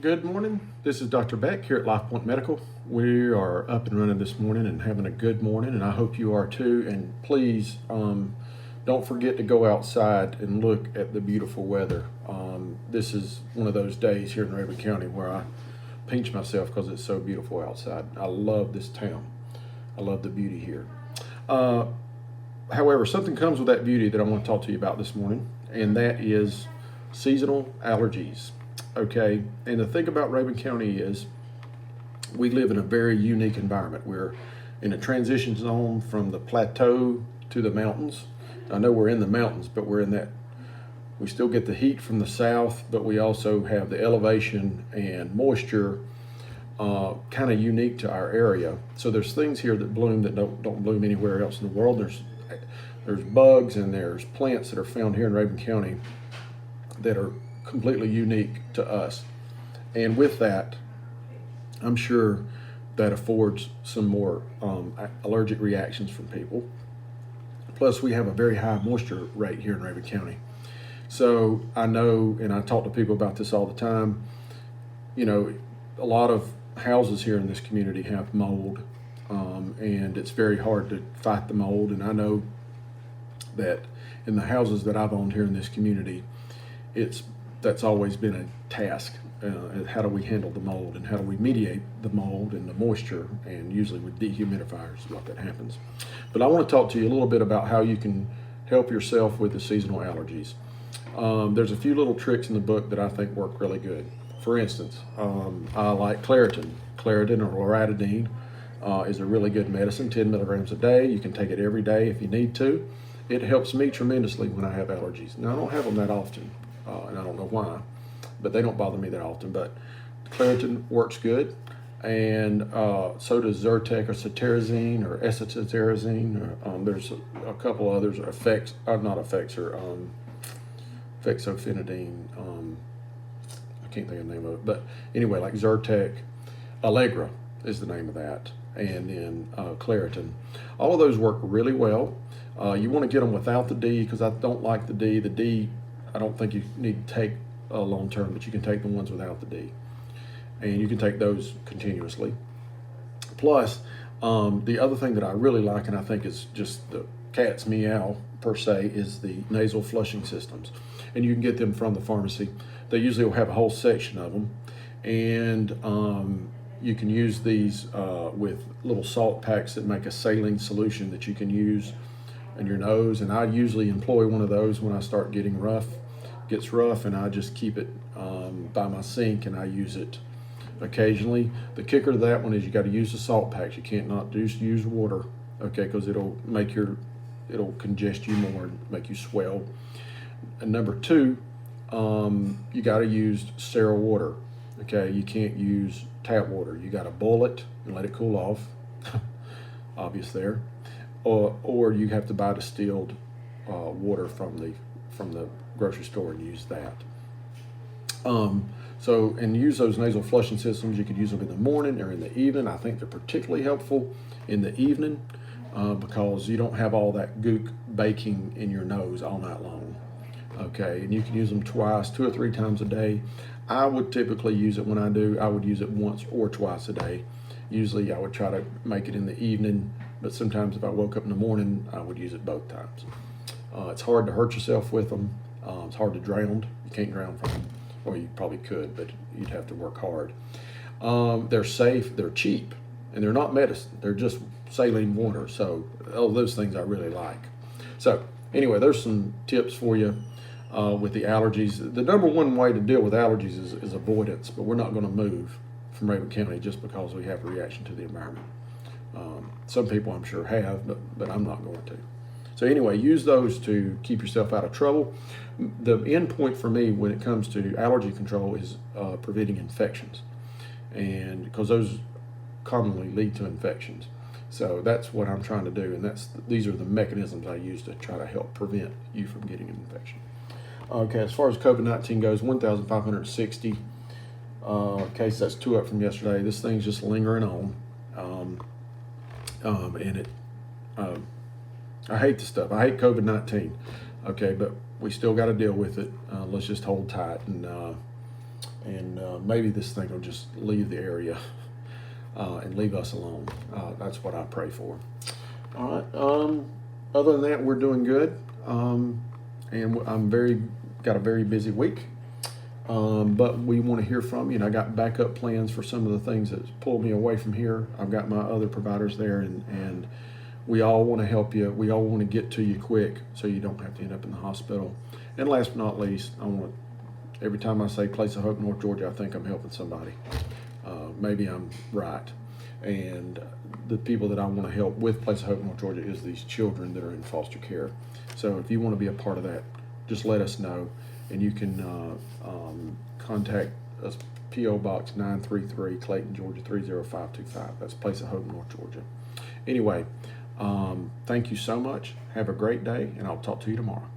Good morning. This is Dr. Beck here at LifePoint Medical. We are up and running this morning and having a good morning, and I hope you are too. And please don't forget to go outside and look at the beautiful weather. This is one of those days here in Raven County where I pinch myself because it's so beautiful outside. I love this town. I love the beauty here. Uh, However, something comes with that beauty that I want to talk to you about this morning, and that is seasonal allergies. Okay, and the thing about Raven County is we live in a very unique environment. We're in a transition zone from the plateau to the mountains. I know we're in the mountains, but we're in that. We still get the heat from the south, but we also have the elevation and moisture kind of unique to our area. So there's things here that bloom that don't bloom anywhere else in the world. There's bugs and there's plants that are found here in Raven County that are completely unique to us. And with that, I'm sure that affords some more allergic reactions from people. Plus, we have a very high moisture rate here in Raven County. So I know, and I talk to people about this all the time, you know, a lot of houses here in this community have mold, and it's very hard to fight the mold. And I know that in the houses that I've owned here in this community, that's always been a task. How do we handle the mold and how do we mediate the mold and the moisture? And usually with dehumidifiers, what that happens. But I want to talk to you a little bit about how you can help yourself with the seasonal allergies. There's a few little tricks in the book that I think work really good. For instance, I like Claritin. Claritin or loratadine is a really good medicine, 10 milligrams a day. You can take it every day if you need to. It helps me tremendously when I have allergies. Now, I don't have them that often, and I don't know why, but they don't bother me that often. But Claritin works good, and so does Zyrtec or cetirizine or acetarizine. Or, there's a couple others, or effects, not effects, or fexofenadine. I can't think of the name of it, but anyway, like Zyrtec, Allegra is the name of that, and then Claritin. All of those work really well. You want to get them without the D because I don't like the D. The D, I don't think you need to take long term, but you can take the ones without the D, and you can take those continuously. Plus, the other thing that I really like, and I think is just the cat's meow per se, is the nasal flushing systems, and you can get them from the pharmacy. They usually will have a whole section of them, and you can use these with little salt packs that make a saline solution that you can use in your nose. And I usually employ one of those when I start getting gets rough, and I just keep it by my sink, and I use it occasionally. The kicker to that one is you got to use the salt packs. You can't not just use water, okay, because it'll congest you more and make you swell. And number two, you got to use sterile water. Okay, you can't use tap water. You got to boil it and let it cool off. Obvious there, or you have to buy distilled water from the grocery store and use that. And use those nasal flushing systems. You could use them in the morning or in the evening. I think they're particularly helpful in the evening because you don't have all that gook baking in your nose all night long. Okay, and you can use them twice, 2 or 3 times a day. I would typically use it I would use it once or twice a day. Usually I would try to make it in the evening, but sometimes if I woke up in the morning, I would use it both times. It's hard to hurt yourself with them. It's hard to drown. You can't drown from them. Well, you probably could, but you'd have to work hard. They're safe, they're cheap, and they're not medicine. They're just saline water. So all those things I really like. So anyway, there's some tips for you with the allergies. The number one way to deal with allergies is avoidance, but we're not going to move from Raven County just because we have a reaction to the environment. Some people I'm sure have, but I'm not going to. So anyway, use those to keep yourself out of trouble. The end point for me when it comes to allergy control is preventing infections, and because those commonly lead to infections. So that's what I'm trying to do, and these are the mechanisms I use to try to help prevent you from getting an infection. Okay, as far as COVID-19 goes, 1,560 cases. That's 2 up from yesterday. This thing's just lingering on, and it. I hate the stuff. I hate COVID-19. Okay, but we still got to deal with it. Let's just hold tight and and maybe this thing will just leave the area and leave us alone. That's what I pray for. All right. Other than that, we're doing good, and got a very busy week. But we want to hear from you, and I got backup plans for some of the things that pulled me away from here. I've got my other providers there, and we all want to help you. We all want to get to you quick so you don't have to end up in the hospital. And last but not least, every time I say Place of Hope, North Georgia, I think I'm helping somebody. Maybe I'm right. And the people that I want to help with Place of Hope, North Georgia is these children that are in foster care. So if you want to be a part of that, just let us know. And you can contact us, P.O. Box 933, Clayton, Georgia 30525. That's Place of Hope, North Georgia. Anyway, thank you so much. Have a great day, and I'll talk to you tomorrow.